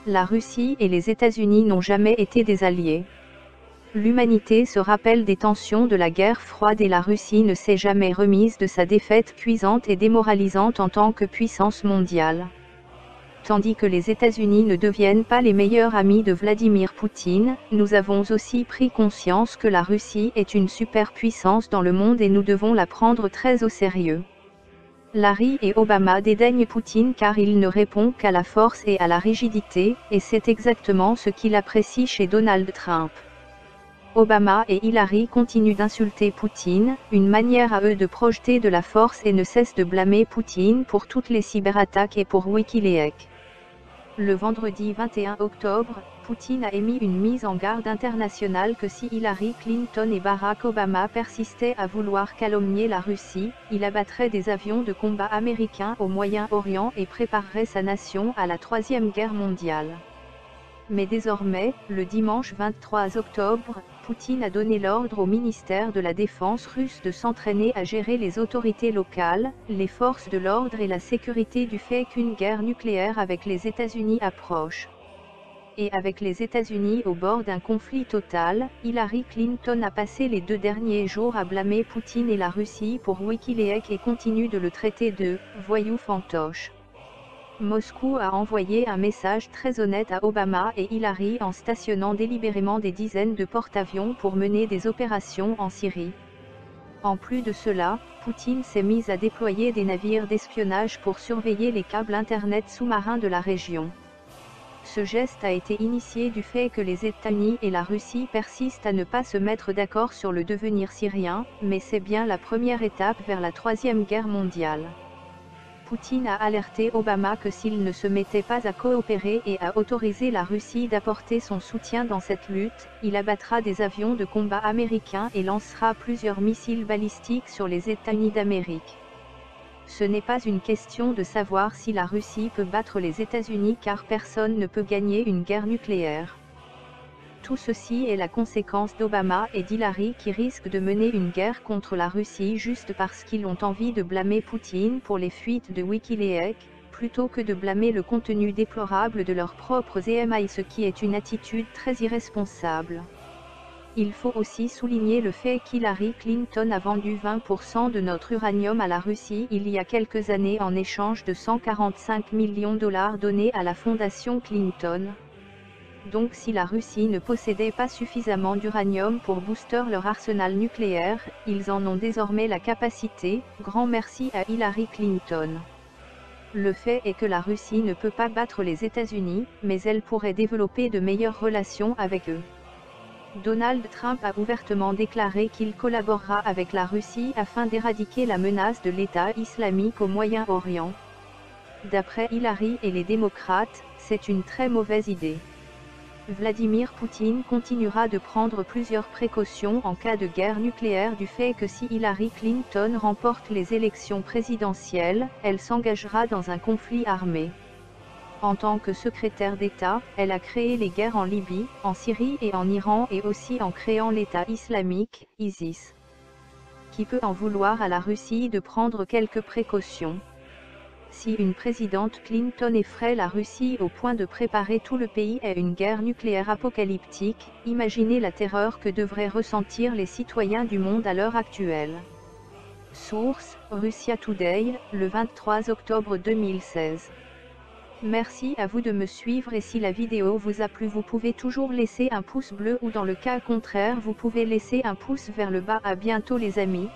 la Russie et les États-Unis n'ont jamais été des alliés. L'humanité se rappelle des tensions de la guerre froide et la Russie ne s'est jamais remise de sa défaite cuisante et démoralisante en tant que puissance mondiale. Tandis que les États-Unis ne deviennent pas les meilleurs amis de Vladimir Poutine, nous avons aussi pris conscience que la Russie est une superpuissance dans le monde et nous devons la prendre très au sérieux. Larry et Obama dédaignent Poutine car il ne répond qu'à la force et à la rigidité, et c'est exactement ce qu'il apprécie chez Donald Trump. Obama et Hillary continuent d'insulter Poutine, une manière à eux de projeter de la force et ne cessent de blâmer Poutine pour toutes les cyberattaques et pour Wikileaks. Le vendredi 21 octobre, Poutine a émis une mise en garde internationale que si Hillary Clinton et Barack Obama persistaient à vouloir calomnier la Russie, il abattrait des avions de combat américains au Moyen-Orient et préparerait sa nation à la Troisième Guerre mondiale. Mais désormais, le dimanche 23 octobre, Poutine a donné l'ordre au ministère de la Défense russe de s'entraîner à gérer les autorités locales, les forces de l'ordre et la sécurité du fait qu'une guerre nucléaire avec les États-Unis approche. Et avec les États-Unis au bord d'un conflit total, Hillary Clinton a passé les 2 derniers jours à blâmer Poutine et la Russie pour Wikileaks et continue de le traiter de « voyou fantoche ». Moscou a envoyé un message très honnête à Obama et Hillary en stationnant délibérément des dizaines de porte-avions pour mener des opérations en Syrie. En plus de cela, Poutine s'est mis à déployer des navires d'espionnage pour surveiller les câbles Internet sous-marins de la région. Ce geste a été initié du fait que les États-Unis et la Russie persistent à ne pas se mettre d'accord sur le devenir syrien, mais c'est bien la première étape vers la Troisième Guerre mondiale. Poutine a alerté Obama que s'il ne se mettait pas à coopérer et à autoriser la Russie d'apporter son soutien dans cette lutte, il abattra des avions de combat américains et lancera plusieurs missiles balistiques sur les États-Unis d'Amérique. Ce n'est pas une question de savoir si la Russie peut battre les États-Unis car personne ne peut gagner une guerre nucléaire. Tout ceci est la conséquence d'Obama et d'Hillary qui risquent de mener une guerre contre la Russie juste parce qu'ils ont envie de blâmer Poutine pour les fuites de Wikileaks, plutôt que de blâmer le contenu déplorable de leurs propres emails, ce qui est une attitude très irresponsable. Il faut aussi souligner le fait qu'Hillary Clinton a vendu 20% de notre uranium à la Russie il y a quelques années en échange de 145 millions de dollars donnés à la fondation Clinton. Donc si la Russie ne possédait pas suffisamment d'uranium pour booster leur arsenal nucléaire, ils en ont désormais la capacité, grand merci à Hillary Clinton. Le fait est que la Russie ne peut pas battre les États-Unis, mais elle pourrait développer de meilleures relations avec eux. Donald Trump a ouvertement déclaré qu'il collaborera avec la Russie afin d'éradiquer la menace de l'État islamique au Moyen-Orient. D'après Hillary et les démocrates, c'est une très mauvaise idée. Vladimir Poutine continuera de prendre plusieurs précautions en cas de guerre nucléaire du fait que si Hillary Clinton remporte les élections présidentielles, elle s'engagera dans un conflit armé. En tant que secrétaire d'État, elle a créé les guerres en Libye, en Syrie et en Iran et aussi en créant l'État islamique, ISIS. Qui peut en vouloir à la Russie de prendre quelques précautions ? Si une présidente Clinton effraie la Russie au point de préparer tout le pays à une guerre nucléaire apocalyptique, imaginez la terreur que devraient ressentir les citoyens du monde à l'heure actuelle. Source, Russia Today, le 23 octobre 2016. Merci à vous de me suivre et si la vidéo vous a plu vous pouvez toujours laisser un pouce bleu ou dans le cas contraire vous pouvez laisser un pouce vers le bas. À bientôt les amis.